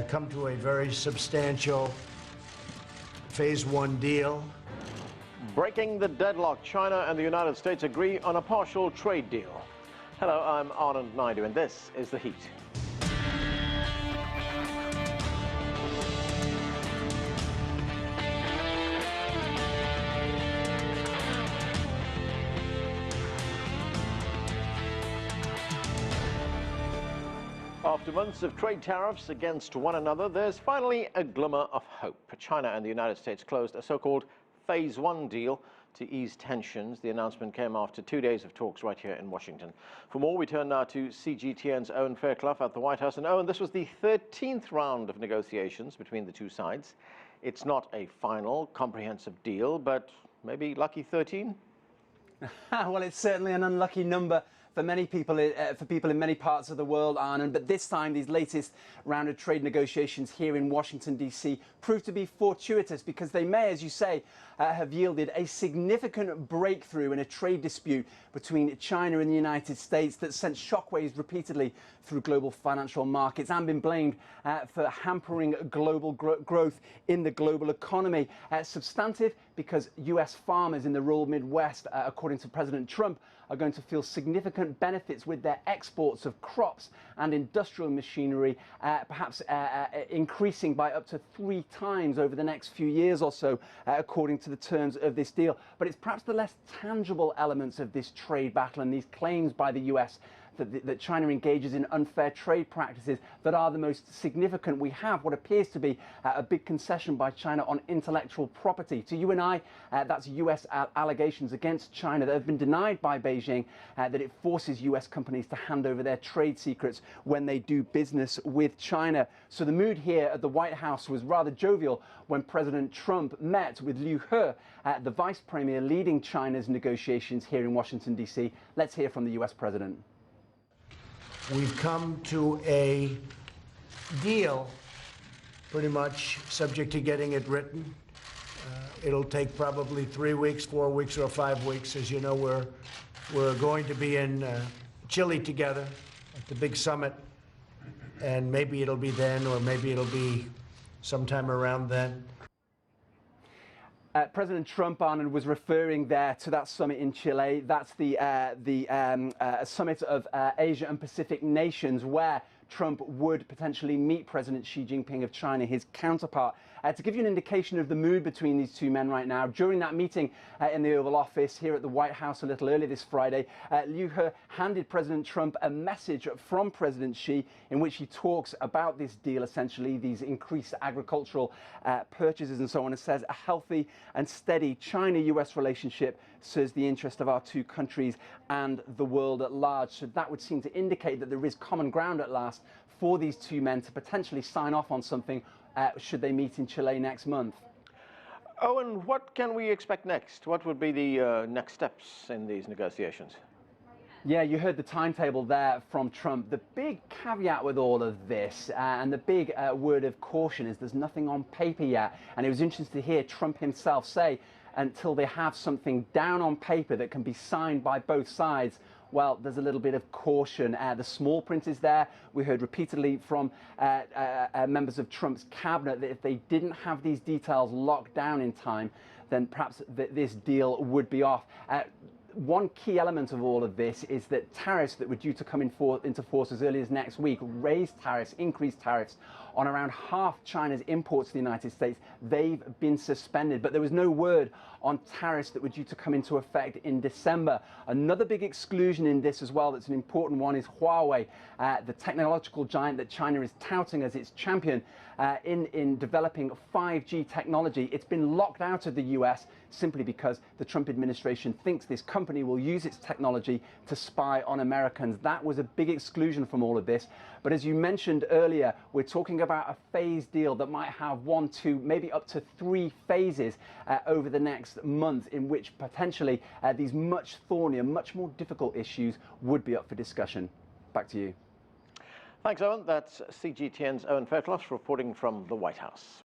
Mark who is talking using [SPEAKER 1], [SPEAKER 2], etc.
[SPEAKER 1] come to a very substantial phase one deal.
[SPEAKER 2] Breaking the deadlock, China and the United States agree on a partial trade deal. Hello, I'm Anand Naidu, and this is The Heat. After months of trade tariffs against one another, there's finally a glimmer of hope. China and the United States closed a so-called phase one deal to ease tensions. The announcement came after 2 days of talks right here in Washington. For more, we turn now to CGTN's Owen Fairclough at the White House. And Owen, this was the 13th round of negotiations between the two sides. It's not a final, comprehensive deal, but maybe lucky 13?
[SPEAKER 3] Well, it's certainly an unlucky number for many people, for people in many parts of the world, Arnon. But this time, these latest round of trade negotiations here in Washington, D.C. proved to be fortuitous because they may, as you say, have yielded a significant breakthrough in a trade dispute between China and the United States that sent shockwaves repeatedly through global financial markets and been blamed for hampering global growth in the global economy. Substantive because U.S. farmers in the rural Midwest, according to President Trump, are going to feel significant benefits with their exports of crops and industrial machinery, perhaps increasing by up to 3 times over the next few years or so, according to the terms of this deal. But it's perhaps the less tangible elements of this trade battle and these claims by the US that China engages in unfair trade practices that are the most significant. We have what appears to be a big concession by China on intellectual property. To you and I, that's US allegations against China that have been denied by Beijing, that it forces US companies to hand over their trade secrets when they do business with China. So the mood here at the White House was rather jovial when President Trump met with Liu He, the vice premier leading China's negotiations here in Washington, D.C. Let's hear from the US president.
[SPEAKER 1] We've come to a deal, pretty much subject to getting it written. It'll take probably 3 weeks, 4 weeks, or 5 weeks. As you know, we're going to be in Chile together at the big summit, and maybe it'll be then, or maybe it'll be sometime around then.
[SPEAKER 3] President Trump, Arnold, was referring there to that summit in Chile. That's the summit of Asia and Pacific nations where Trump would potentially meet President Xi Jinping of China, his counterpart. To give you an indication of the mood between these two men right now, during that meeting in the Oval Office here at the White House a little earlier this Friday, Liu He handed President Trump a message from President Xi in which he talks about this deal, essentially, these increased agricultural purchases and so on, and says a healthy and steady China-US relationship serves the interest of our two countries and the world at large. So that would seem to indicate that there is common ground at last for these two men to potentially sign off on something should they meet in Chile next month.
[SPEAKER 2] Owen, what can we expect next? What would be the next steps in these negotiations?
[SPEAKER 3] Yeah, you heard the timetable there from Trump. The big caveat with all of this and the big word of caution is there's nothing on paper yet. And it was interesting to hear Trump himself say until they have something down on paper that can be signed by both sides, well, there's a little bit of caution. The small print is there. We heard repeatedly from members of Trump's cabinet that if they didn't have these details locked down in time, then perhaps this deal would be off. One key element of all of this is that tariffs that were due to come into force as early as next week, raised tariffs, increased tariffs on around half China's imports to the United States, they've been suspended. But there was no word on tariffs that were due to come into effect in December. Another big exclusion in this as well that's an important one is Huawei, the technological giant that China is touting as its champion in developing 5G technology. It's been locked out of the US simply because the Trump administration thinks this company will use its technology to spy on Americans. That was a big exclusion from all of this. But as you mentioned earlier, we're talking about a phased deal that might have 1, 2, maybe up to 3 phases over the next month, in which potentially these much thornier, much more difficult issues would be up for discussion. Back to you.
[SPEAKER 2] Thanks, Owen. That's CGTN's Owen Fairclough reporting from the White House.